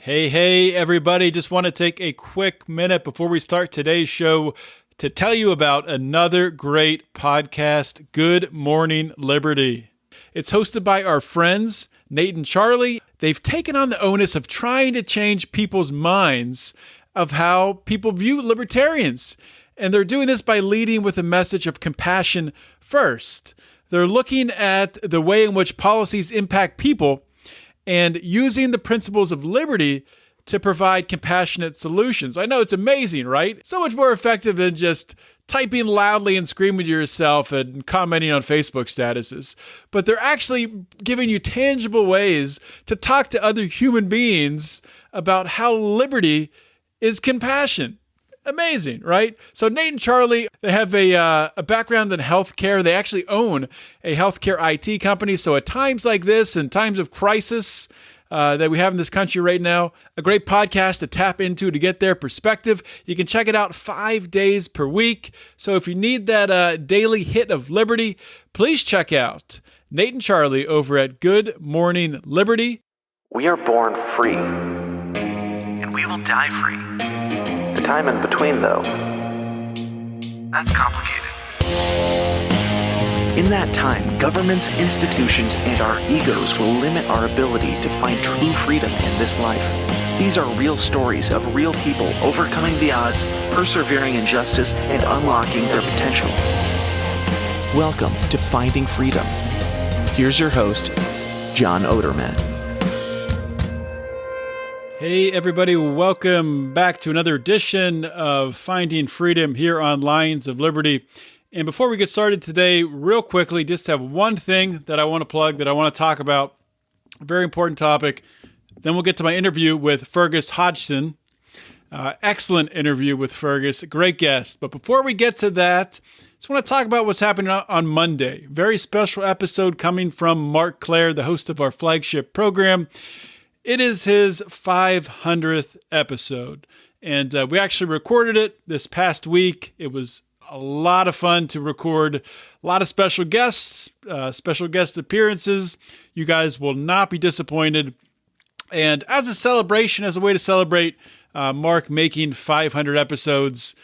Hey, everybody. Just want to take a quick minute before we start today's show to tell you about another great podcast, Good Morning Liberty. It's hosted by our friends, Nate and Charlie. They've taken on the onus of trying to change people's minds of how people view libertarians. And they're doing this by leading with a message of compassion first. They're looking at the way in which policies impact people and using the principles of liberty to provide compassionate solutions. I know it's amazing, right? So much more effective than just typing loudly and screaming to yourself and commenting on Facebook statuses. But they're actually giving you tangible ways to talk to other human beings about how liberty is compassion. Amazing, right? So Nate and Charlie, they have a background in healthcare. They actually own a healthcare IT company. So at times like this and times of crisis that we have in this country right now, a great podcast to tap into to get their perspective. You can check it out 5 days per week. So if you need that daily hit of liberty, please check out Nate and Charlie over at Good Morning Liberty. We are born free, and we will die free. The time in between, though, that's complicated. In that time, governments, institutions, and our egos will limit our ability to find true freedom in this life. These are real stories of real people overcoming the odds, persevering in justice, and unlocking their potential. Welcome to Finding Freedom. Here's your host, John Oderman. Hey, everybody. Welcome back to another edition of Finding Freedom here on Lions of Liberty. And before we get started today, real quickly, just have one thing that I want to plug, that I want to talk about. A very important topic. Then we'll get to my interview with Fergus Hodgson. Excellent interview with Fergus. Great guest. But before we get to that, I just want to talk about what's happening on Monday. Very special episode coming from Mark Clare, the host of our flagship program. It is his 500th episode, and we actually recorded it this past week. It was a lot of fun to record, a lot of special guests, special guest appearances. You guys will not be disappointed. And as a celebration, as a way to celebrate Mark making 500 episodes,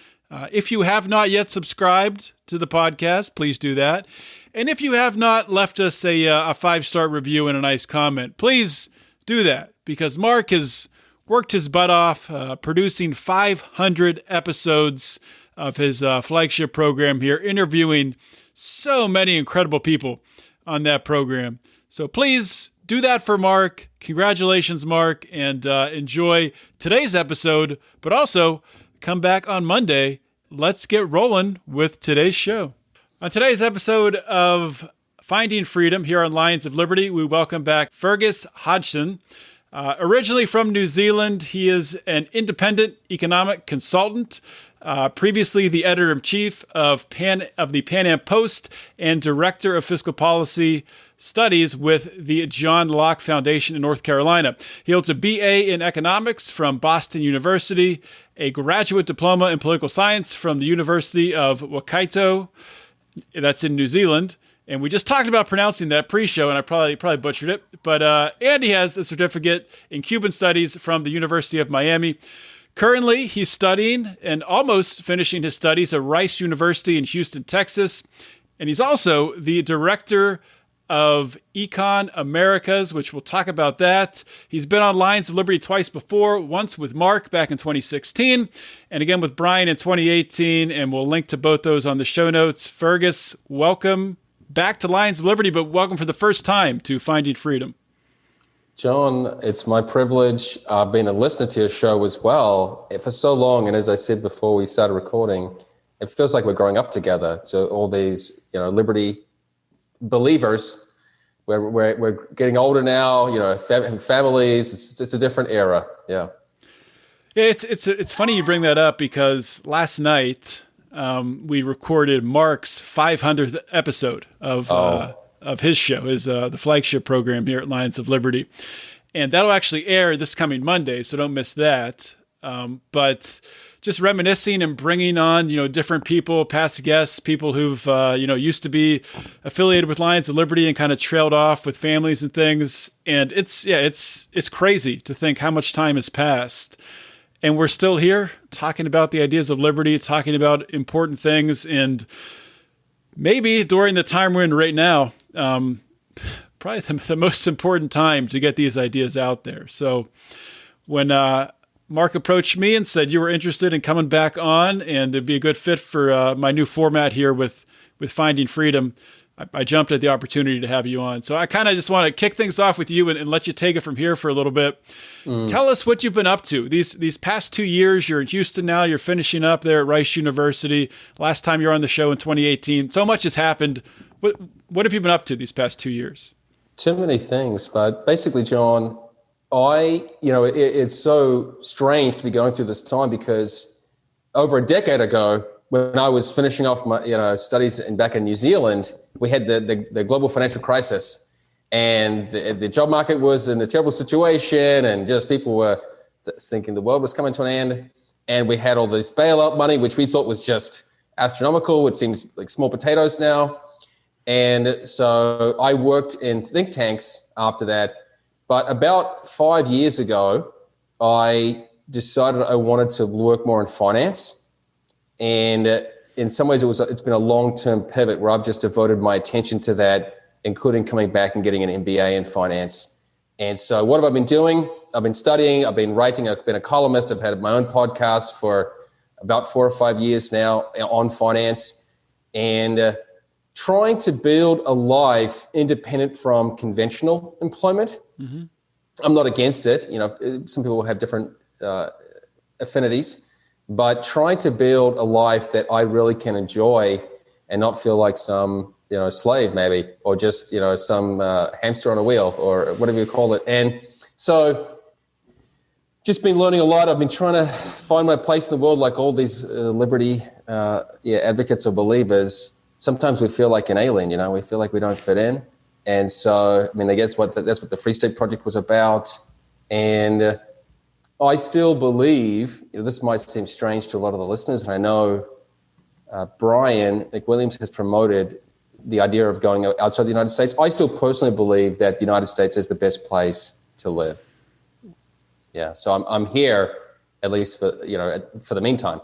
if you have not yet subscribed to the podcast, please do that. And if you have not left us a 5-star review and a nice comment, please do that, because Mark has worked his butt off producing 500 episodes of his flagship program here, interviewing so many incredible people on that program. So please do that for Mark. Congratulations, Mark, and enjoy today's episode, but also come back on Monday. Let's get rolling with today's show. On today's episode of Finding Freedom here on Lions of Liberty, we welcome back Fergus Hodgson. Originally from New Zealand, he is an independent economic consultant, previously the editor-in-chief of the PanAm Post and director of fiscal policy studies with the John Locke Foundation in North Carolina. He holds a BA in economics from Boston University, a graduate diploma in political science from the University of Waikato, that's in New Zealand. And we just talked about pronouncing that pre-show, and I probably butchered it. But Andy has a certificate in Cuban studies from the University of Miami. Currently, he's studying and almost finishing his studies at Rice University in Houston, Texas. And he's also the director of Econ Americas, which we'll talk about that. He's been on Lions of Liberty twice before, once with Mark back in 2016, and again with Brian in 2018. And we'll link to both those on the show notes. Fergus, welcome back to Lions of Liberty, but welcome for the first time to Finding Freedom. John, it's my privilege being a listener to your show as well for so long. And as I said before we started recording, it feels like we're growing up together. So all these, liberty believers, we're getting older now, having families. It's a different era. Yeah. Yeah, it's funny you bring that up, because last night we recorded Mark's 500th episode of his show, the flagship program here at Lions of Liberty. And that'll actually air this coming Monday, so don't miss that. But just reminiscing and bringing on, different people, past guests, people who've, used to be affiliated with Lions of Liberty and kind of trailed off with families and things. And it's crazy to think how much time has passed. And we're still here talking about the ideas of liberty, talking about important things. And maybe during the time we're in right now, probably the most important time to get these ideas out there. So when Mark approached me and said you were interested in coming back on and it'd be a good fit for my new format here with Finding Freedom, I jumped at the opportunity to have you on. So I kind of just want to kick things off with you and let you take it from here for a little bit. Tell us what you've been up to. These past 2 years, you're in Houston now, you're finishing up there at Rice University. Last time you were on the show in 2018. So much has happened. What have you been up to these past 2 years? Too many things, but basically, John, it's so strange to be going through this time because over a decade ago, when I was finishing off my studies back in New Zealand, we had the global financial crisis, and the job market was in a terrible situation, and just people were thinking the world was coming to an end. And we had all this bailout money, which we thought was just astronomical. It seems like small potatoes now. And so I worked in think tanks after that. But about 5 years ago, I decided I wanted to work more in finance. And in some ways, it's been a long-term pivot where I've just devoted my attention to that, including coming back and getting an MBA in finance. And so what have I been doing? I've been studying, I've been writing, I've been a columnist. I've had my own podcast for about 4 or 5 years now on finance, and trying to build a life independent from conventional employment. Mm-hmm. I'm not against it. Some people have different affinities, but trying to build a life that I really can enjoy and not feel like some, slave maybe, or just, some hamster on a wheel or whatever you call it. And so just been learning a lot. I've been trying to find my place in the world, like all these liberty advocates or believers. Sometimes we feel like an alien, we feel like we don't fit in. And so, that's what the Free State Project was about. And I still believe, this might seem strange to a lot of the listeners, and I know Brian McWilliams has promoted the idea of going outside the United States. I still personally believe that the United States is the best place to live. Yeah, so I'm here, at least for the meantime.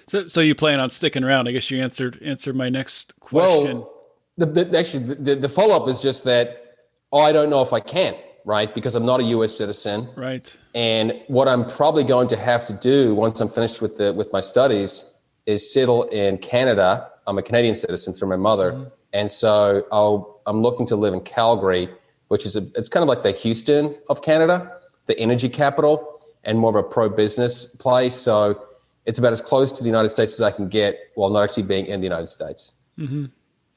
So you plan on sticking around? I guess you answered my next question. Well, the follow-up is just that I don't know if I can, right? Because I'm not a U.S. citizen. Right. And what I'm probably going to have to do once I'm finished with my studies is settle in Canada. I'm a Canadian citizen through my mother. Mm-hmm. And so I'm looking to live in Calgary, which is it's kind of like the Houston of Canada, the energy capital, and more of a pro-business place. So it's about as close to the United States as I can get while not actually being in the United States. Mm-hmm.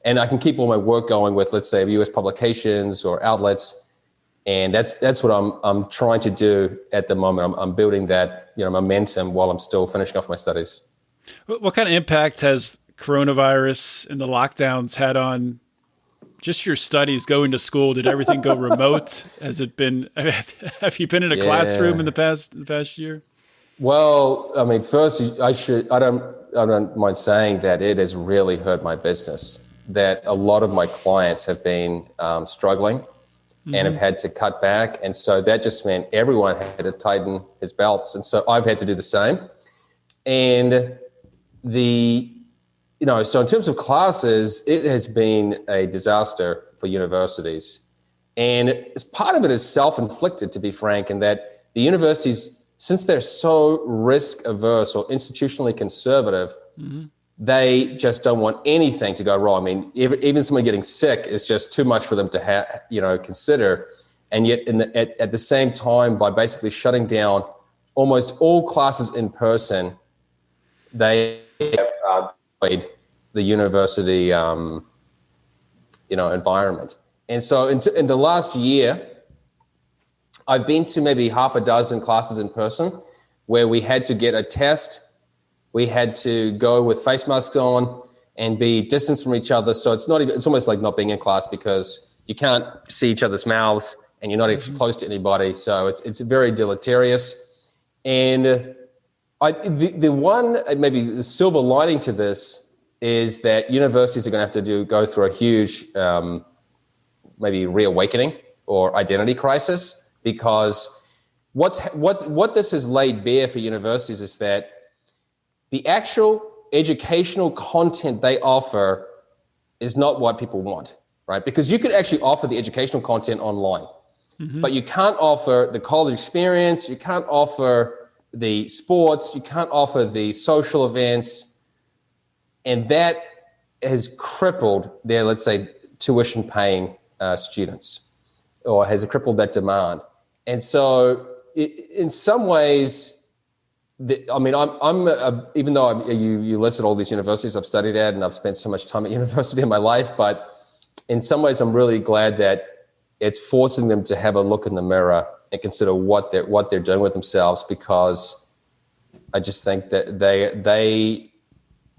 And I can keep all my work going with, let's say, U.S. publications or outlets. And that's what I'm trying to do at the moment. I'm building that momentum while I'm still finishing off my studies. What kind of impact has coronavirus and the lockdowns had on just your studies, going to school? Did everything go remote? Has it been? Have you been in a classroom in the past year? Well, first I don't mind saying that it has really hurt my business. That a lot of my clients have been struggling and have had to cut back. And so that just meant everyone had to tighten his belts. And so I've had to do the same. And so in terms of classes, it has been a disaster for universities. And part of it is self-inflicted, to be frank, in that the universities, since they're so risk averse or institutionally conservative, they just don't want anything to go wrong. Even someone getting sick is just too much for them to consider. And yet at the same time, by basically shutting down almost all classes in person, they have the university environment. And so in the last year, I've been to maybe half a dozen classes in person where we had to get a test. We had to go with face masks on and be distanced from each other. So it's almost like not being in class because you can't see each other's mouths and you're not even close to anybody. So it's very deleterious. And The one, maybe the silver lining to this is that universities are going to have to go through a huge, maybe reawakening or identity crisis, because what this has laid bare for universities is that the actual educational content they offer is not what people want, right? Because you could actually offer the educational content online, but you can't offer the college experience, you can't offer the sports, you can't offer the social events, and that has crippled their, let's say, tuition paying students, or has crippled that demand. And so in some ways, even though you listed all these universities I've studied at, and I've spent so much time at university in my life, but in some ways I'm really glad that it's forcing them to have a look in the mirror and consider what they're doing with themselves, because I just think that they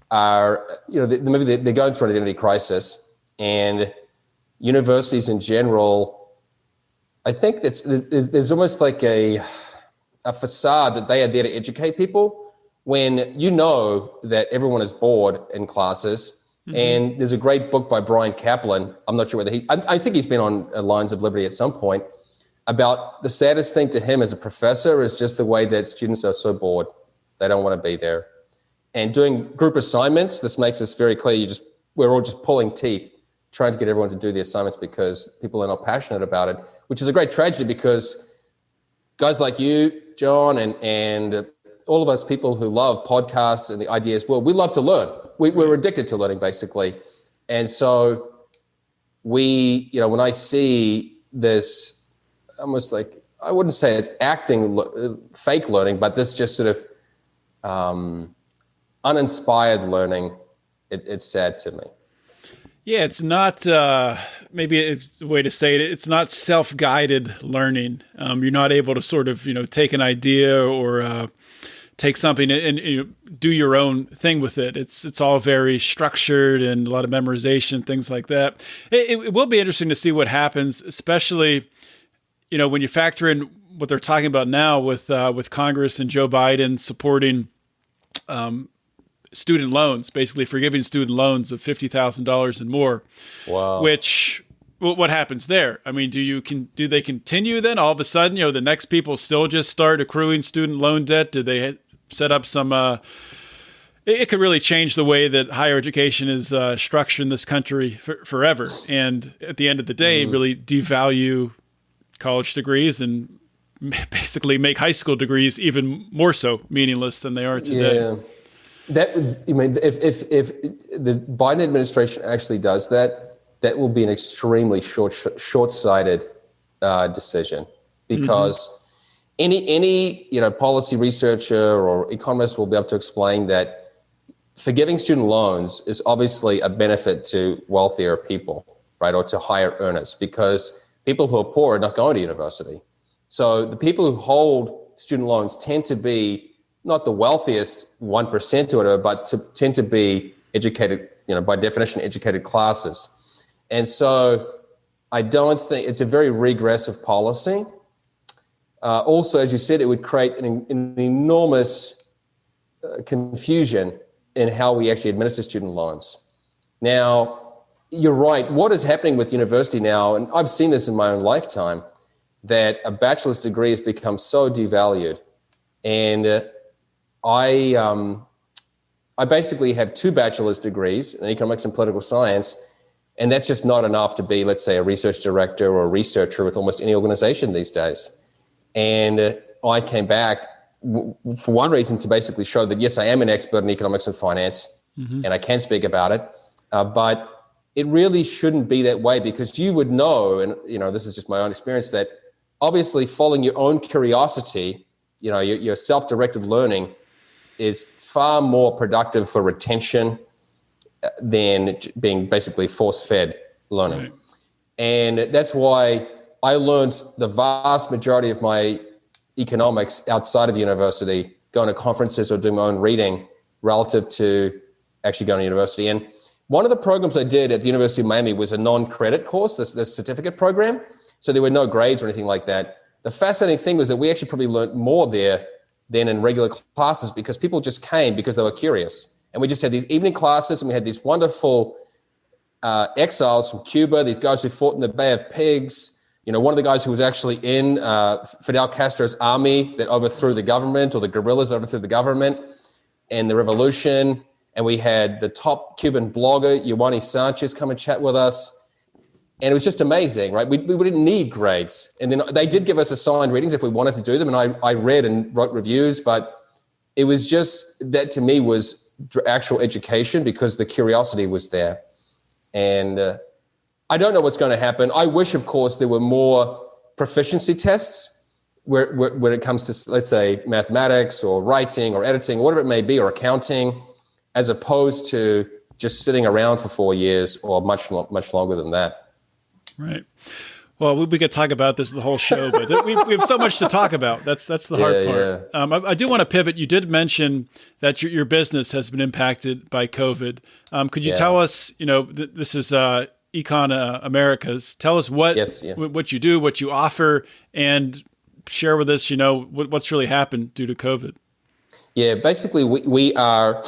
are, maybe they're going through an identity crisis, and universities in general, I think there's almost like a facade that they are there to educate people, when you know that everyone is bored in classes. And there's a great book by Brian Kaplan. I'm not sure whether I think he's been on Lines of Liberty at some point, about the saddest thing to him as a professor is just the way that students are so bored. They don't want to be there. And doing group assignments, this makes this very clear. We're all just pulling teeth, trying to get everyone to do the assignments because people are not passionate about it, which is a great tragedy, because guys like you, John, and all of us people who love podcasts and the ideas, well, we love to learn. We're addicted to learning, basically. And so when I see this, almost like, I wouldn't say it's fake learning, but this just sort of uninspired learning, it's sad to me. Yeah, it's not, maybe it's the way to say it, it's not self-guided learning. You're not able to sort of, take an idea or take something and do your own thing with it. It's all very structured and a lot of memorization, things like that. It will be interesting to see what happens, especially, when you factor in what they're talking about now with Congress and Joe Biden supporting student loans, basically forgiving student loans of $50,000 and more. Wow. Which, what happens there? I mean, do they continue then? All of a sudden, the next people still just start accruing student loan debt? Do they set up some, it could really change the way that higher education is structured in this country forever. And at the end of the day, really devalue college degrees and basically make high school degrees even more so meaningless than they are today. Yeah. If the Biden administration actually does that, that will be an extremely short-sighted decision, because any policy researcher or economist will be able to explain that forgiving student loans is obviously a benefit to wealthier people, right, or to higher earners, because people who are poor are not going to university. So the people who hold student loans tend to be not the wealthiest 1% or whatever, but tend to be educated, by definition, educated classes. And so I don't think it's a very regressive policy. Also, as you said, it would create an enormous confusion in how we actually administer student loans. Now, you're right. What is happening with university now, and I've seen this in my own lifetime, that a bachelor's degree has become so devalued. And I basically have 2 bachelor's degrees in economics and political science, and that's just not enough to be, let's say, a research director or a researcher with almost any organization these days. And I came back for one reason, to basically show that, yes, I am an expert in economics and finance, and I can speak about it, but it really shouldn't be that way, because you would know, and this is just my own experience, that obviously following your own curiosity, your self-directed learning is far more productive for retention than being basically force-fed learning. Right. And that's why I learned the vast majority of my economics outside of university, going to conferences or doing my own reading, relative to actually going to university. And one of the programs I did at the University of Miami was a non-credit course, this certificate program. So there were no grades or anything like that. The fascinating thing was that we actually probably learned more there than in regular classes because people just came because they were curious. And we just had these evening classes, and we had these wonderful exiles from Cuba, these guys who fought in the Bay of Pigs. You know, one of the guys who was actually in Fidel Castro's army that overthrew the government, or the guerrillas that overthrew the government and the revolution. And we had the top Cuban blogger, Ioani Sanchez, come and chat with us. And it was just amazing, right? We didn't need grades. And then they did give us assigned readings if we wanted to do them. And I read and wrote reviews, but it was just, that to me was actual education because the curiosity was there. And I don't know what's going to happen. I wish, of course, there were more proficiency tests when it comes to, let's say, mathematics or writing or editing, or whatever it may be, or accounting, as opposed to just sitting around for 4 years or much longer than that. Right. Well, we could talk about this the whole show, but we have so much to talk about. That's the hard part. Yeah. I do want to pivot. You did mention that your business has been impacted by COVID. Could you tell us, this is Econ Americas. Tell us what you do, what you offer, and share with us, what's really happened due to COVID. Yeah, basically we are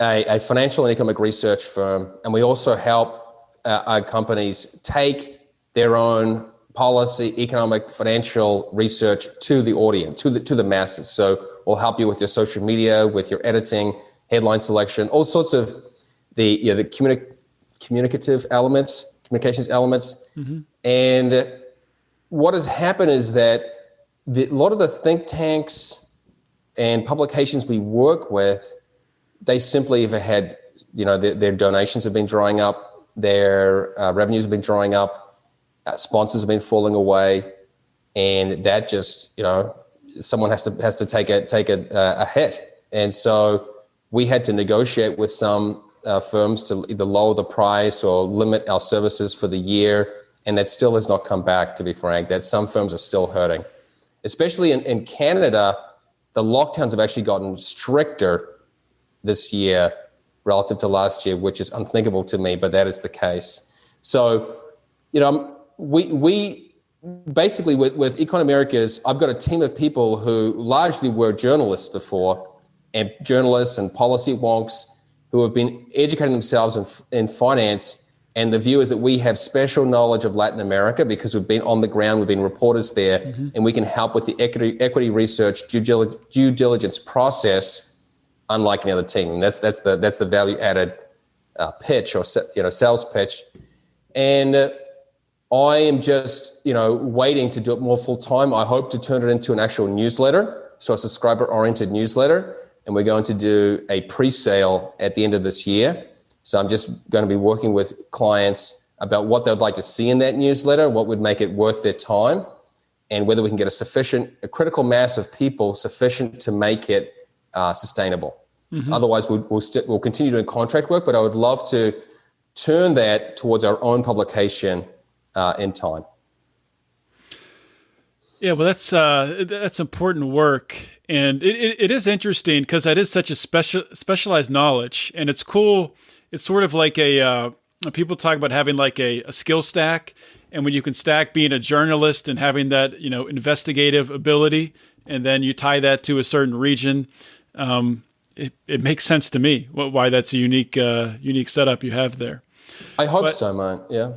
a financial and economic research firm, and we also help our companies take their own policy, economic, financial research to the audience, to the masses. So we'll help you with your social media, with your editing, headline selection, all sorts of the communications elements. Mm-hmm. And what has happened is that a lot of the think tanks and publications we work with, they simply have had, their donations have been drying up, their revenues have been drying up, sponsors have been falling away, and that just, someone has to take a hit. And so we had to negotiate with some firms to either lower the price or limit our services for the year, and that still has not come back, to be frank. That some firms are still hurting. Especially in Canada, the lockdowns have actually gotten stricter this year relative to last year, which is unthinkable to me, but that is the case. So, we basically with Econ Americas, I've got a team of people who largely were journalists before, and journalists and policy wonks who have been educating themselves in finance. And the view is that we have special knowledge of Latin America because we've been on the ground, we've been reporters there, mm-hmm. and we can help with the equity research due diligence process, unlike any other team. And that's the value added pitch or sales pitch. And I am just waiting to do it more full time. I hope to turn it into an actual newsletter, so a subscriber oriented newsletter, and we're going to do a pre-sale at the end of this year. So I'm just going to be working with clients about what they'd like to see in that newsletter, what would make it worth their time, and whether we can get a critical mass of people sufficient to make it sustainable. Mm-hmm. Otherwise, we'll continue doing contract work, but I would love to turn that towards our own publication in time. Yeah, well, that's important work, and it is interesting because that is such a specialized knowledge, and it's cool. It's sort of like people talk about having like a skill stack, and when you can stack being a journalist and having that, investigative ability, and then you tie that to a certain region, it makes sense to me why that's a unique setup you have there. I hope so, man. Yeah.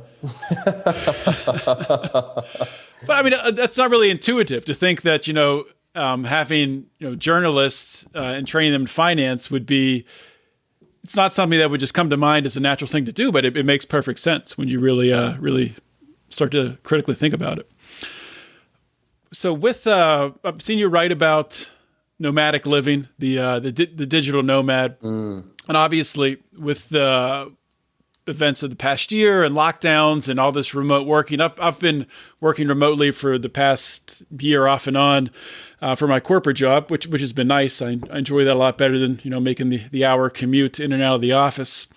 But I mean, that's not really intuitive to think that, having, journalists and training them in finance would be, it's not something that would just come to mind as a natural thing to do, but it makes perfect sense when you really start to critically think about it. So I've seen you write about nomadic living, the digital nomad, and obviously with the events of the past year and lockdowns and all this remote working, I've been working remotely for the past year off and on for my corporate job, which has been nice. I enjoy that a lot better than making the hour commute in and out of the office.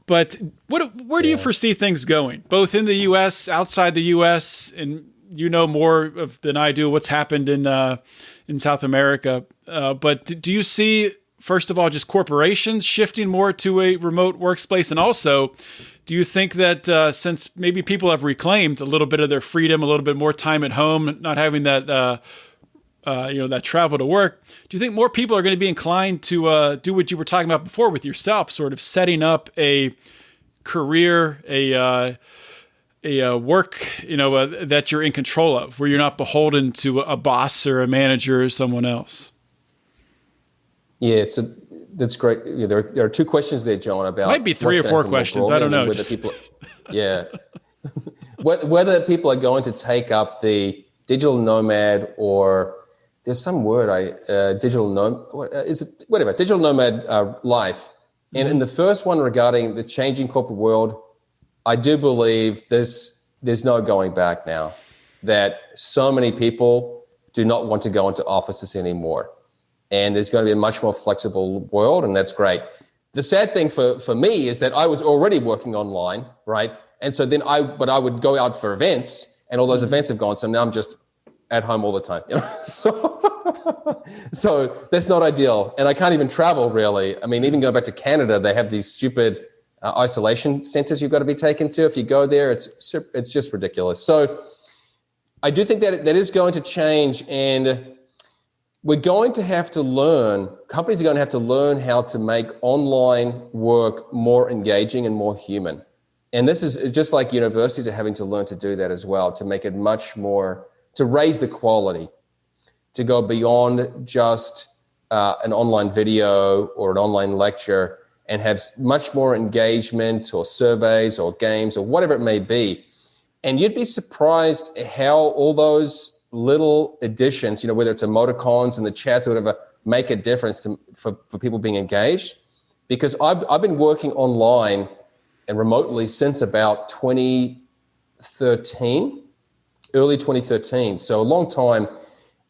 But where do you foresee things going, both in the U.S., outside the U.S., and more than I do what's happened in South America. But do you see, first of all, just corporations shifting more to a remote workspace? And also, do you think that since maybe people have reclaimed a little bit of their freedom, a little bit more time at home, not having that that travel to work. Do you think more people are going to be inclined to do what you were talking about before with yourself, sort of setting up a career, a work, that you're in control of, where you're not beholden to a boss or a manager or someone else? Yeah, so that's great. Yeah, there are two questions there, John, about might be three or four questions. I don't know. Whether people, yeah, whether people are going to take up the digital nomad, or there's some word digital nomad life. And in the first one regarding the changing corporate world, I do believe there's no going back now. That so many people do not want to go into offices anymore. And there's going to be a much more flexible world, and that's great. The sad thing for me is that I was already working online, right? And so then I would go out for events, and all those events have gone. So now I'm just at home all the time, So that's not ideal. And I can't even travel really. I mean, even going back to Canada, they have these stupid isolation centers you've got to be taken to. If you go there, it's just ridiculous. So I do think that is going to change, and we're going to have to learn, companies are going to have to learn how to make online work more engaging and more human. And this is just like universities are having to learn to do that as well, to make it much more, to raise the quality, to go beyond just an online video or an online lecture, and have much more engagement or surveys or games or whatever it may be. And you'd be surprised how all those little additions, whether it's emoticons and the chats or whatever, make a difference for people being engaged. Because I've been working online and remotely since about 2013, early 2013. So a long time.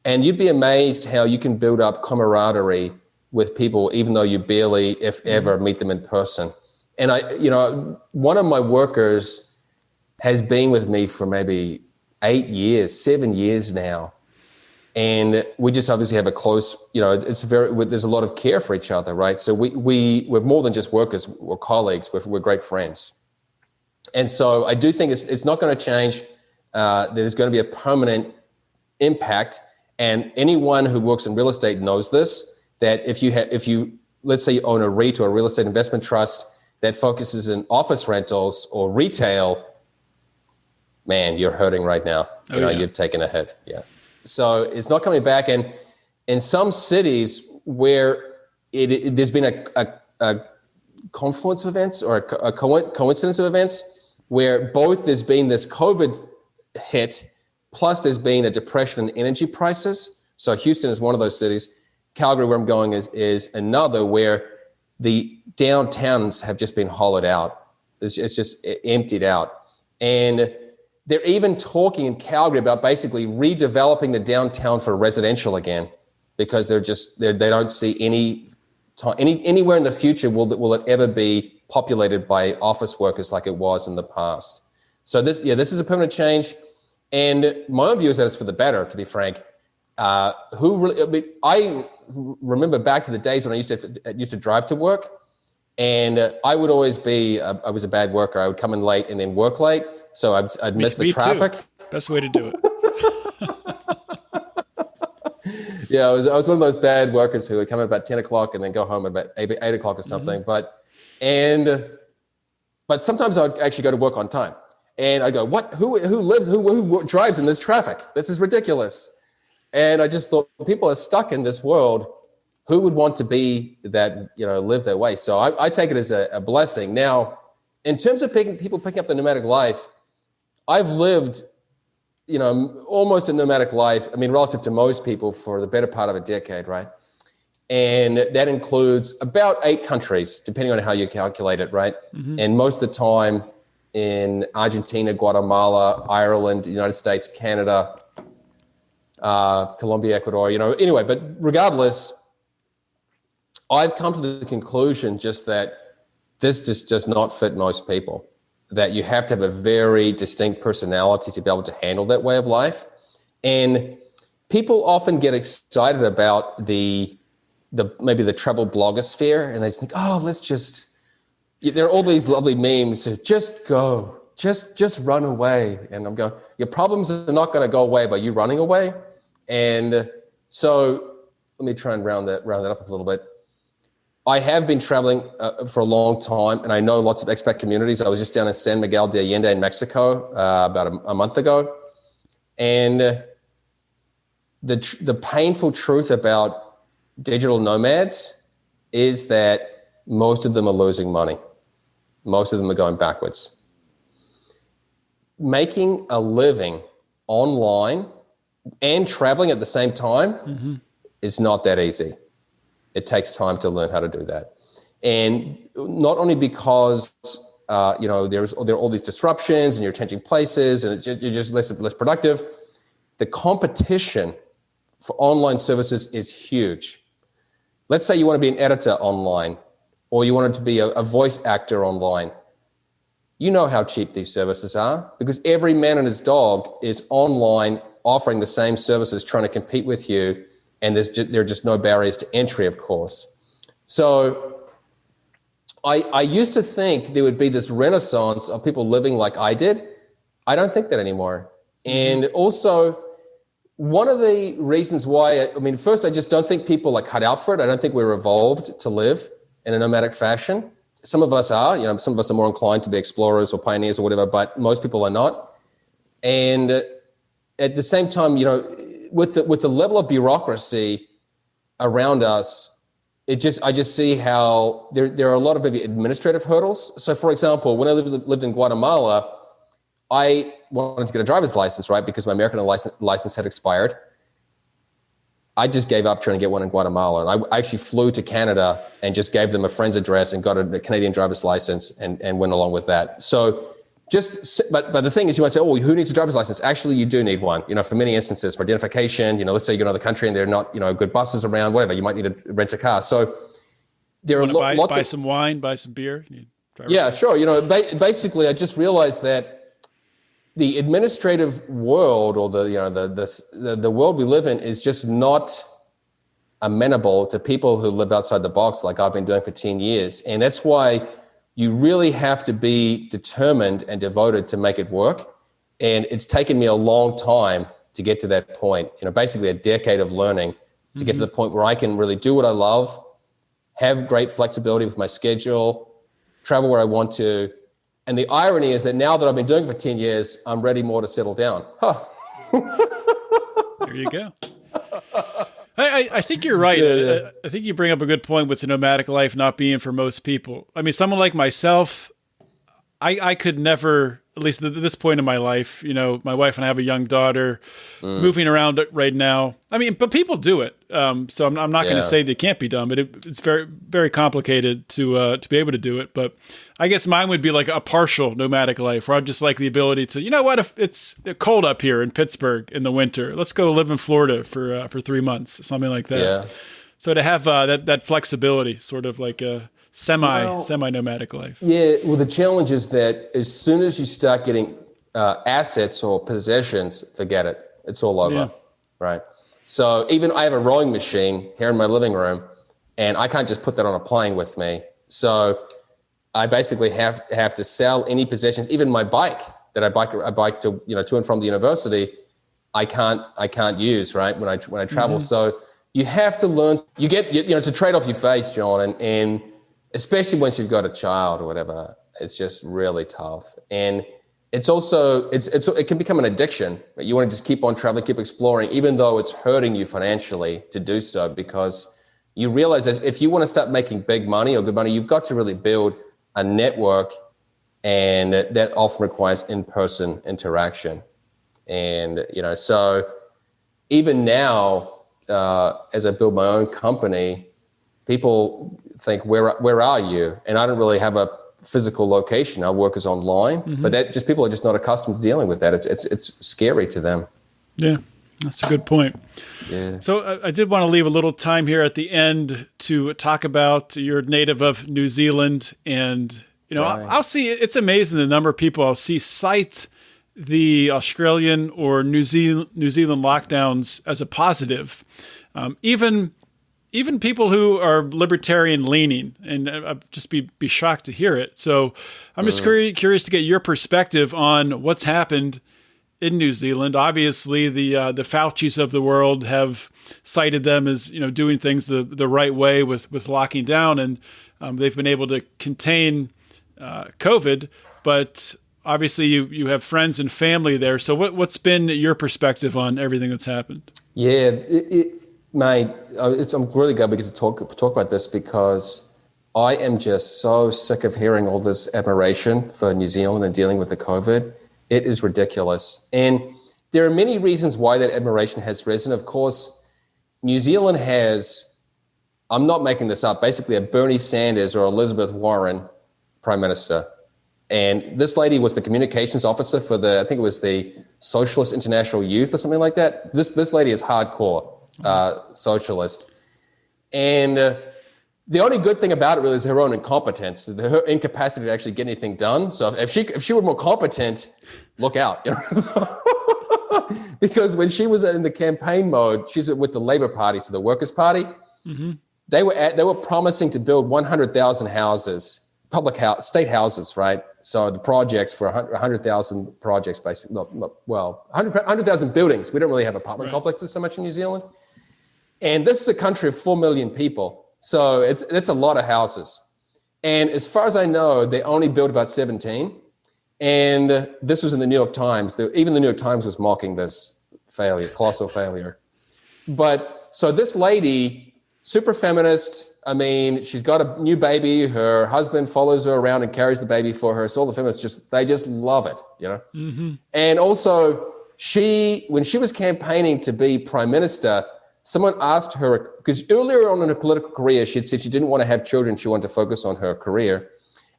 And you'd be amazed how you can build up camaraderie with people, even though you barely, if ever, meet them in person. And one of my workers has been with me for maybe 8 years, 7 years now. And we just obviously have a close, there's a lot of care for each other, right? So we're more than just workers, we're colleagues, we're great friends. And so I do think it's not going to change. There's going to be a permanent impact. And anyone who works in real estate knows this, that if you let's say you own a REIT or a real estate investment trust that focuses in office rentals or retail, man, you're hurting right now. You've taken a hit. Yeah. So it's not coming back. And in some cities where there's been a confluence of events or a coincidence of events where both there's been this COVID hit, plus there's been a depression in energy prices. So Houston is one of those cities. Calgary, where I'm going, is another where the downtowns have just been hollowed out. It's just emptied out. And they're even talking in Calgary about basically redeveloping the downtown for residential again, because they don't see anywhere in the future will it ever be populated by office workers like it was in the past. So this is a permanent change, and my own view is that it's for the better. To be frank, I remember back to the days when I used to drive to work, and I would always I was a bad worker. I would come in late and then work late. So I'd miss the traffic. Too. Best way to do it. Yeah, I was one of those bad workers who would come in about 10 o'clock and then go home at about 8 o'clock or something. Mm-hmm. But sometimes I'd actually go to work on time. And I'd go, what? Who drives in this traffic? This is ridiculous. And I just thought, people are stuck in this world. Who would want to be that, live that way? So I take it as a blessing. Now, in terms of people picking up the nomadic life, I've lived, almost a nomadic life. I mean, relative to most people, for the better part of a decade, right? And that includes about 8 countries, depending on how you calculate it, right? Mm-hmm. And most of the time in Argentina, Guatemala, Ireland, the United States, Canada, Colombia, Ecuador, anyway, but regardless, I've come to the conclusion just that this just does not fit most people, that you have to have a very distinct personality to be able to handle that way of life. And people often get excited about maybe the travel blogosphere, and they just think, there are all these lovely memes, so just go, just run away. And I'm going, your problems are not going to go away by you running away. And So let me try and round that up a little bit. I have been traveling for a long time, and I know lots of expat communities. I was just down in San Miguel de Allende in Mexico about a month ago. And the painful truth about digital nomads is that most of them are losing money. Most of them are going backwards. Making a living online and traveling at the same time is not that easy. It takes time to learn how to do that. And not only because, there are all these disruptions and you're changing places and you're just less productive. The competition for online services is huge. Let's say you want to be an editor online, or you wanted to be a voice actor online. You know how cheap these services are, because every man and his dog is online offering the same services, trying to compete with you. And there are just no barriers to entry, of course. So I used to think there would be this renaissance of people living like I did. I don't think that anymore. And also, one of the reasons why, first, I just don't think people are cut out for it. I don't think we're evolved to live in a nomadic fashion. Some of us are, some of us are more inclined to be explorers or pioneers or whatever, but most people are not. And at the same time, with the level of bureaucracy around us, I just see how there are a lot of maybe administrative hurdles. So, for example, when I lived in Guatemala, I wanted to get a driver's license, right? Because my American license had expired. I just gave up trying to get one in Guatemala. And I actually flew to Canada and just gave them a friend's address and got a Canadian driver's license and went along with that. So but the thing is, you might say, oh, who needs a driver's license? Actually, you do need one, for many instances, for identification. Let's say you go to another country and there are not, good buses around, whatever. You might need to rent a car. So there are lots of... Buy some wine, buy some beer. Yeah, sure. Basically, I just realized that the administrative world, or the world we live in, is just not amenable to people who live outside the box like I've been doing for 10 years. And that's why you really have to be determined and devoted to make it work. And it's taken me a long time to get to that point, basically a decade of learning to get to the point where I can really do what I love, have great flexibility with my schedule, travel where I want to. And the irony is that now that I've been doing it for 10 years, I'm ready more to settle down. There you go. I think you're right. Yeah. I think you bring up a good point with the nomadic life not being for most people. Someone like myself, I could never, at least at this point in my life, my wife and I have a young daughter moving around right now. But people do it. So I'm not going to say they can't be done, but it's very, very complicated to be able to do it. But I guess mine would be like a partial nomadic life, where I'd just like the ability to, if it's cold up here in Pittsburgh in the winter, let's go live in Florida for 3 months, something like that. Yeah. So to have that flexibility, sort of like a semi-nomadic life. Yeah. Well, the challenge is that as soon as you start getting assets or possessions, forget it. It's all over, right? So even I have a rowing machine here in my living room, and I can't just put that on a plane with me. So I basically have to sell any possessions, even my bike that I bike to to and from the university. I can't use, right, when I travel. So you have to learn. You get it's a trade off you face, John, and especially once you've got a child or whatever, it's just really tough. And it's also it can become an addiction. Right? You want to just keep on traveling, keep exploring, even though it's hurting you financially to do so, because you realize that if you want to start making big money or good money, you've got to really build a network, and that often requires in-person interaction. And so even now, as I build my own company, people think, where are you? And I don't really have a physical location. Our work is online, but people are just not accustomed to dealing with that. It's scary to them. Yeah, that's a good point. Yeah. So I did want to leave a little time here at the end to talk about you're native of New Zealand, and right. I'll see. It's amazing the number of people I'll see cite the Australian or New Zealand lockdowns as a positive. Even people who are libertarian leaning, and I'd just be shocked to hear it. So I'm just curious to get your perspective on what's happened in New Zealand. Obviously, the Faucis of the world have cited them as doing things the right way with locking down, and they've been able to contain COVID. But obviously, you have friends and family there. So what's been your perspective on everything that's happened? Yeah, mate, I'm really glad we get to talk about this, because I am just so sick of hearing all this admiration for New Zealand and dealing with the COVID. It is ridiculous. And there are many reasons why that admiration has risen. Of course, New Zealand has, I'm not making this up, basically a Bernie Sanders or Elizabeth Warren prime minister. And this lady was the communications officer for I think it was the Socialist International Youth or something like that. This lady is hardcore socialist. And the only good thing about it really is her own incompetence, her incapacity to actually get anything done. So if she were more competent, look out. Because when she was in the campaign mode, she's with the Labour Party, so the Workers' Party. Mm-hmm. They were promising to build 100,000 houses. State houses, right? So the projects for 100,000 projects, basically, 100,000 buildings. We don't really have apartment complexes so much in New Zealand. And this is a country of 4 million people. So it's a lot of houses. And as far as I know, they only built about 17. And this was in the New York Times. Even the New York Times was mocking this failure, colossal failure. But so this lady, super feminist, I mean, she's got a new baby. Her husband follows her around and carries the baby for her. So all the feminists they just love it, Mm-hmm. And also, when she was campaigning to be prime minister, someone asked her, because earlier on in her political career, she had said she didn't want to have children. She wanted to focus on her career.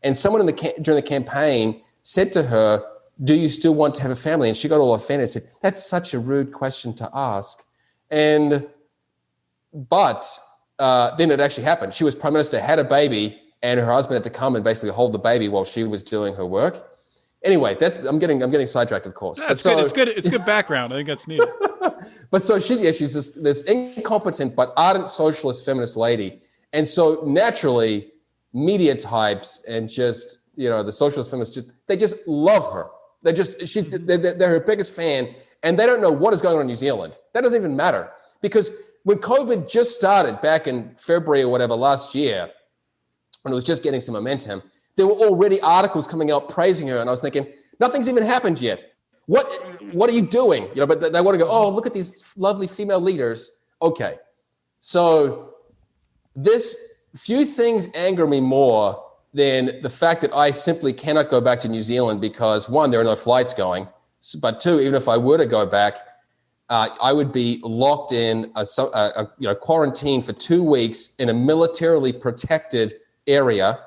And someone during the campaign said to her, "Do you still want to have a family?" And she got all offended and said, "That's such a rude question to ask." But then it actually happened. She was prime minister, had a baby, and her husband had to come and basically hold the baby while she was doing her work. Anyway, I'm getting sidetracked, of course. That's good. It's good background. I think that's neat. But so she's this incompetent but ardent socialist feminist lady, and so naturally, media types and just the socialist feminists they just love her. They're her biggest fan, and they don't know what is going on in New Zealand. That doesn't even matter, because when COVID just started back in February or whatever last year, when it was just getting some momentum, there were already articles coming out praising her. And I was thinking, nothing's even happened yet. What are you doing? But they want to go, oh, look at these lovely female leaders. Okay. So few things anger me more than the fact that I simply cannot go back to New Zealand because, one, there are no flights going. But two, even if I were to go back, I would be locked in quarantine for 2 weeks in a militarily protected area,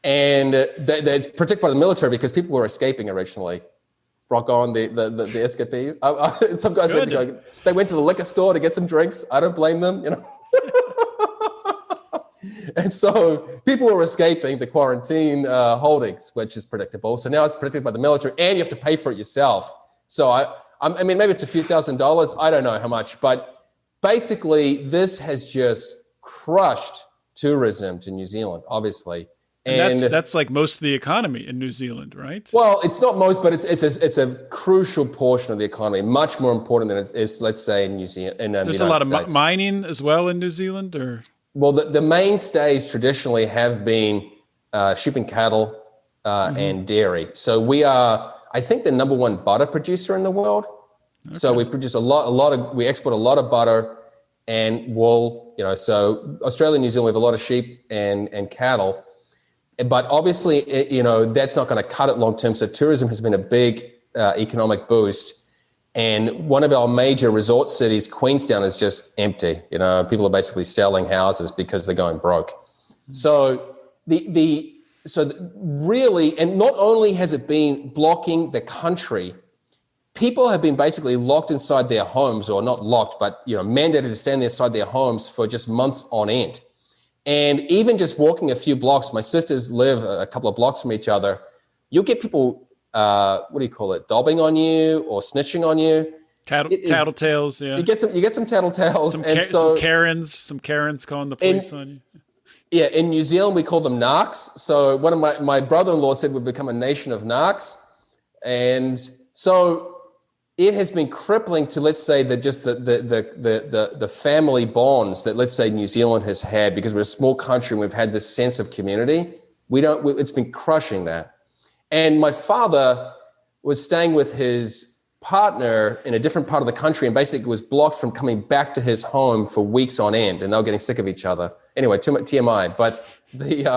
and that's protected by the military because people were escaping originally. Rock on the escapees. Some guys went to go. They went to the liquor store to get some drinks. I don't blame them, And so people were escaping the quarantine holdings, which is predictable. So now it's protected by the military, and you have to pay for it yourself. So I mean, maybe it's a few $1,000s. I don't know how much, but basically this has just crushed tourism to New Zealand, obviously. And that's like most of the economy in New Zealand, right? Well, it's not most, but it's a crucial portion of the economy, much more important than it is, let's say, in New Zealand. There's a lot of mining as well in New Zealand, or? Well, the mainstays traditionally have been sheep and cattle and dairy. So we are, I think, the number one butter producer in the world. Okay. So we produce we export a lot of butter and wool, so Australia and New Zealand, we have a lot of sheep and cattle, but obviously, that's not going to cut it long term. So tourism has been a big economic boost. And one of our major resort cities, Queenstown, is just empty. People are basically selling houses because they're going broke. So really, and not only has it been blocking the country, people have been basically locked inside their homes, or not locked, but mandated to stand inside their homes for just months on end. And even just walking a few blocks, my sisters live a couple of blocks from each other, you'll get people, dobbing on you or snitching on you. Tattletales, yeah. You get some tattletales. Some Karens calling the police on you. Yeah, in New Zealand, we call them narcs. So one of my brother-in-law said we've become a nation of narcs. And so it has been crippling to, let's say, that just the family bonds that, let's say, New Zealand has had, because we're a small country and we've had this sense of community. It's been crushing that. And my father was staying with his partner in a different part of the country and basically was blocked from coming back to his home for weeks on end, and they were getting sick of each other. Anyway, too much TMI. But the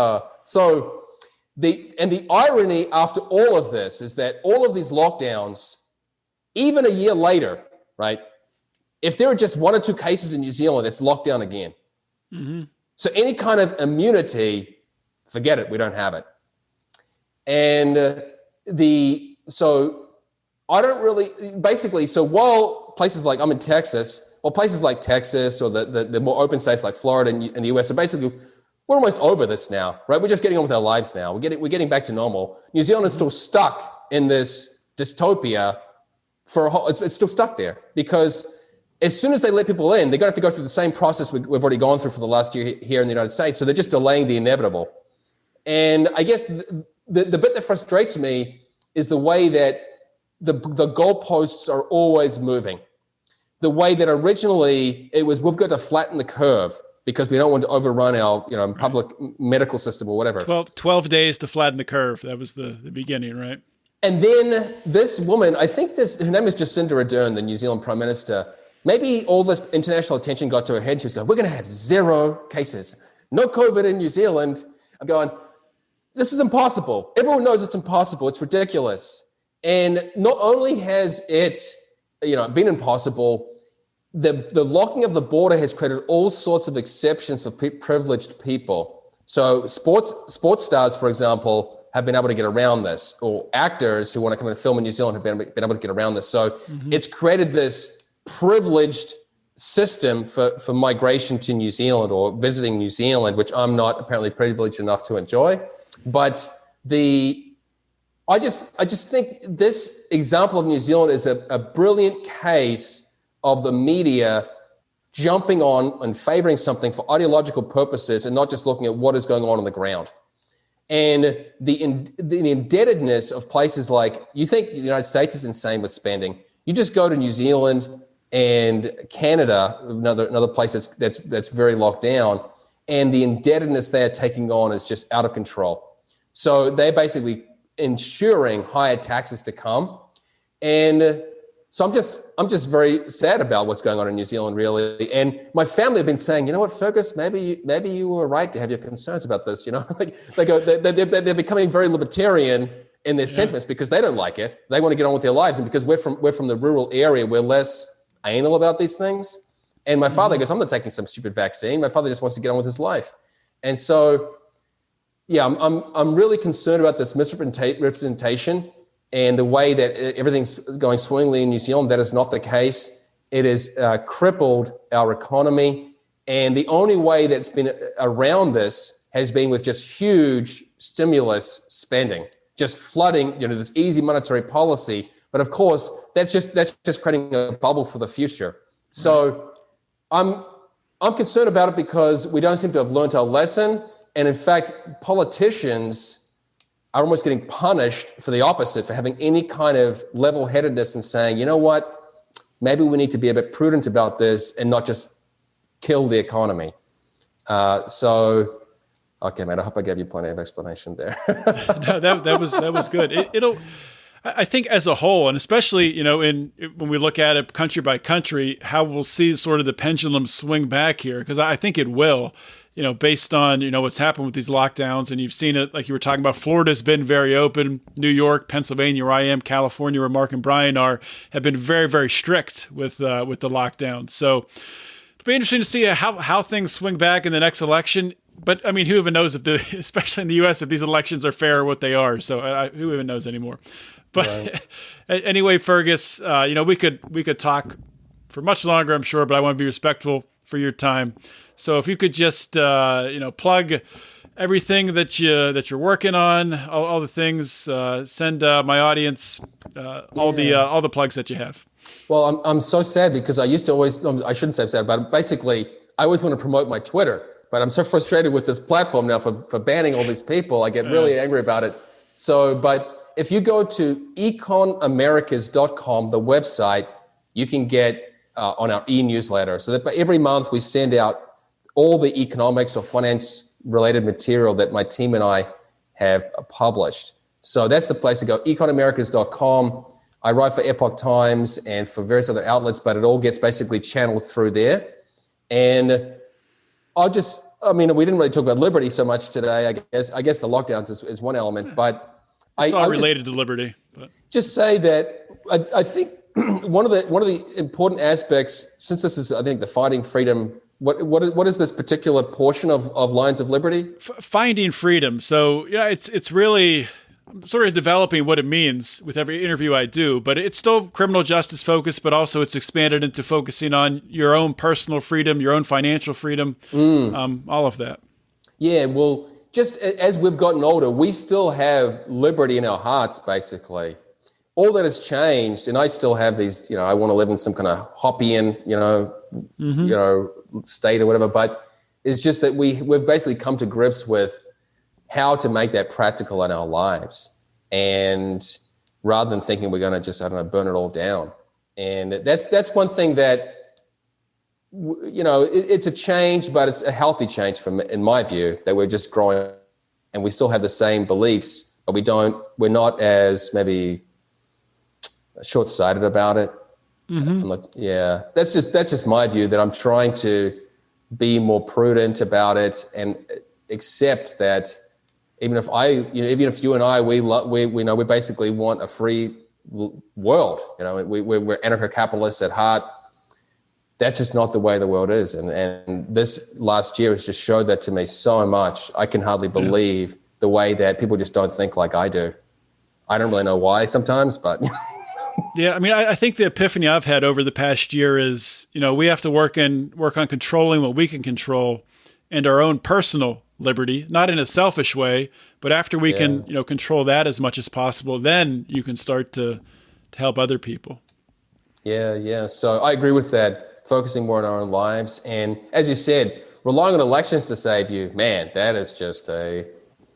irony after all of this is that all of these lockdowns, even a year later, right? If there are just 1 or 2 cases in New Zealand, it's locked down again. Mm-hmm. So any kind of immunity, forget it, we don't have it. And so I don't really, basically, so while places like, I'm in Texas, or places like Texas or the more open states like Florida and the US are basically, we're almost over this now, right? We're just getting on with our lives now. We're getting back to normal. New Zealand is still stuck in this dystopia it's still stuck there, because as soon as they let people in, they're going to have to go through the same process we've already gone through for the last year here in the United States. So they're just delaying the inevitable. And I guess the bit that frustrates me is the way that the goalposts are always moving. The way that originally it was, we've got to flatten the curve because we don't want to overrun our public medical system or whatever. 12 days to flatten the curve. That was the beginning, right? And then this woman, I think her name is Jacinda Ardern, the New Zealand Prime Minister. Maybe all this international attention got to her head. She was going, we're going to have 0 cases. No COVID in New Zealand. I'm going, this is impossible. Everyone knows it's impossible. It's ridiculous. And not only has it been impossible, the locking of the border has created all sorts of exceptions for privileged people. So sports stars, for example, have been able to get around this, or actors who want to come and film in New Zealand have been able to get around this. So It's created this privileged system for migration to New Zealand or visiting New Zealand, which I'm not apparently privileged enough to enjoy. But I just think this example of New Zealand is a brilliant case of the media jumping on and favoring something for ideological purposes and not just looking at what is going on the ground. And the indebtedness of places like, you think the United States is insane with spending. You just go to New Zealand and Canada, another place that's very locked down, and the indebtedness they're taking on is just out of control. So they're basically ensuring higher taxes to come. And so I'm just very sad about what's going on in New Zealand, really. And my family have been saying, you know what, Fergus, maybe you were right to have your concerns about this. They're becoming very libertarian in their sentiments because they don't like it. They want to get on with their lives, and because we're from the rural area, we're less anal about these things. And my father goes, I'm not taking some stupid vaccine. My father just wants to get on with his life. And so, yeah, I'm really concerned about this misrepresentation. And the way that everything's going swimmingly in New Zealand, that is not the case. It has crippled our economy. And the only way that's been around this has been with just huge stimulus spending, just flooding, this easy monetary policy. But of course, that's just creating a bubble for the future. So I'm concerned about it because we don't seem to have learned our lesson. And in fact, politicians are almost getting punished for the opposite, for having any kind of level-headedness and saying, you know what, maybe we need to be a bit prudent about this and not just kill the economy. Okay, man, I hope I gave you plenty of explanation there. No, that was good. I think as a whole, and especially, when we look at it country by country, how we'll see sort of the pendulum swing back here, because I think it will. Based on, what's happened with these lockdowns, and you've seen it, like you were talking about, Florida's been very open. New York, Pennsylvania, where I am, California, where Mark and Brian are, have been very, very strict with the lockdowns. So it'll be interesting to see how things swing back in the next election. But I mean, who even knows especially in the U.S., if these elections are fair or what they are. So who even knows anymore? But right. Anyway, Fergus, we could talk for much longer, I'm sure, but I want to be respectful for your time. So if you could just, plug everything that you're working on, all the things, send my audience all the plugs that you have. Well, I'm so sad because I used to always, I shouldn't say I'm sad, but basically I always want to promote my Twitter, but I'm so frustrated with this platform now for banning all these people. I get really angry about it. So, but if you go to econamericas.com, the website, you can get on our e-newsletter. So that every month we send out all the economics or finance related material that my team and I have published. So that's the place to go, econamericas.com. I write for Epoch Times and for various other outlets, but it all gets basically channeled through there. And we didn't really talk about liberty so much today. I guess the lockdowns is one element, but it's all related to liberty. But just say that I think one of the important aspects, since this is, I think, the Finding Freedom. What is this particular portion of Lines of Liberty? Finding freedom. So yeah, it's really, I'm sort of developing what it means with every interview I do, but it's still criminal justice focused, but also it's expanded into focusing on your own personal freedom, your own financial freedom, all of that. Yeah, well, just as we've gotten older, we still have liberty in our hearts, basically. All that has changed, and I still have these, I want to live in some kind of Hoppian, state or whatever, but it's just that we've basically come to grips with how to make that practical in our lives, and rather than thinking we're going to just, burn it all down. And that's one thing that, it's a change, but it's a healthy change in my view, that we're just growing and we still have the same beliefs, but we're not as maybe short-sighted about it. Mm-hmm. That's just my view, that I'm trying to be more prudent about it and accept that even if you and I, we basically want a free world. We're anarcho-capitalists at heart. That's just not the way the world is. And this last year has just showed that to me so much. I can hardly believe the way that people just don't think like I do. I don't really know why sometimes, but yeah, I think the epiphany I've had over the past year is, we have to work on controlling what we can control and our own personal liberty, not in a selfish way, but after we can, control that as much as possible, then you can start to help other people. Yeah. So I agree with that, focusing more on our own lives. And as you said, relying on elections to save you, man, that is just a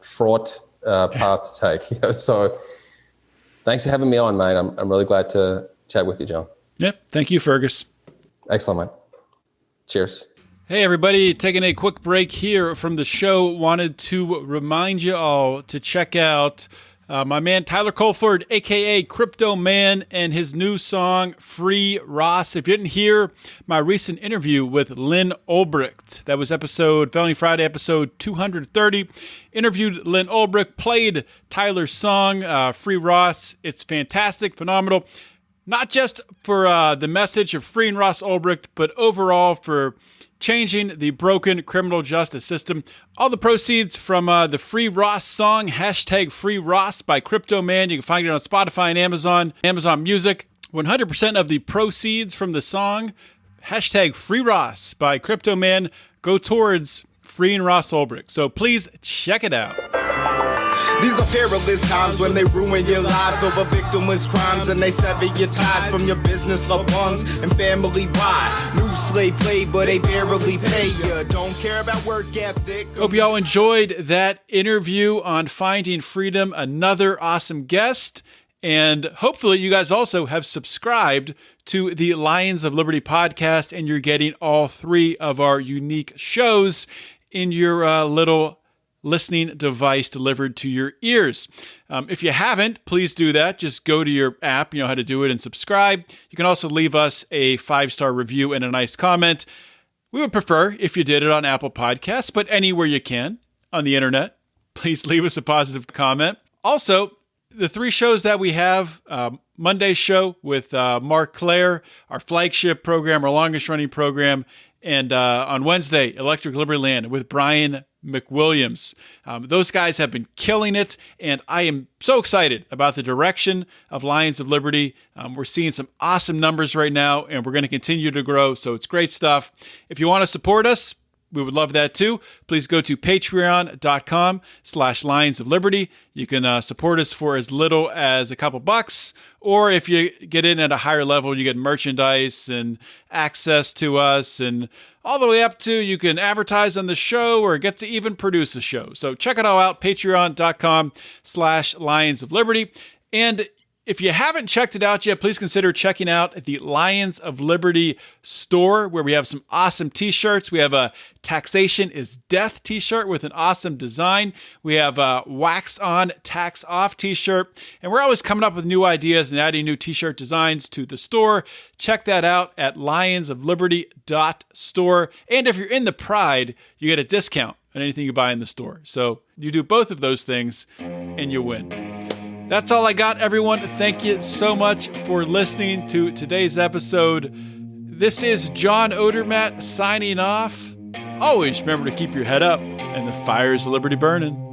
fraught path to take. So thanks for having me on, mate. I'm really glad to chat with you, John. Yep. Thank you, Fergus. Excellent, mate. Cheers. Hey, everybody. Taking a quick break here from the show. Wanted to remind you all to check out my man Tyler Colford, a.k.a. Crypto Man, and his new song, Free Ross. If you didn't hear my recent interview with Lynn Ulbricht, that was Felony Friday, episode 230. Interviewed Lynn Ulbricht, played Tyler's song, Free Ross. It's fantastic, phenomenal. Not just for the message of freeing Ross Ulbricht, but overall for changing the broken criminal justice system. All the proceeds from the Free Ross song, #Free Ross by Crypto Man. You can find it on Spotify and Amazon Music. 100% of the proceeds from the song, #Free Ross by Crypto Man, go towards freeing Ross Ulbricht. So please check it out. These are perilous times when they ruin your lives over victimless crimes, and they sever your ties from your business, loved ones, and family. Why? New slave labor, they barely pay you. Don't care about work ethic. Hope y'all enjoyed that interview on Finding Freedom. Another awesome guest. And hopefully you guys also have subscribed to the Lions of Liberty podcast, and you're getting all three of our unique shows in your little listening device delivered to your ears. If you haven't, please do that. Just go to your app, you know how to do it, and subscribe. You can also leave us a 5-star review and a nice comment. We would prefer if you did it on Apple Podcasts, but anywhere you can on the internet, please leave us a positive comment. Also, the 3 shows that we have, Monday's show with Mark Clare, our flagship program, our longest running program, and on Wednesday, Electric Liberty Land with Brian McWilliams. Those guys have been killing it, and I am so excited about the direction of Lions of Liberty. We're seeing some awesome numbers right now, and we're going to continue to grow, so it's great stuff. If you want to support us, we would love that too. Please go to patreon.com/Lions of Liberty. You can support us for as little as a couple bucks, or if you get in at a higher level, you get merchandise and access to us, and all the way up to you can advertise on the show or get to even produce a show. So check it all out, patreon.com/Lions of Liberty. And if you haven't checked it out yet, please consider checking out the Lions of Liberty store, where we have some awesome t-shirts. We have a Taxation is Death t-shirt with an awesome design. We have a Wax On, Tax Off t-shirt. And we're always coming up with new ideas and adding new t-shirt designs to the store. Check that out at lionsofliberty.store. And if you're in the Pride, you get a discount on anything you buy in the store. So you do both of those things and you win. That's all I got, everyone. Thank you so much for listening to today's episode. This is John Odermatt signing off. Always remember to keep your head up and the fires of liberty burning.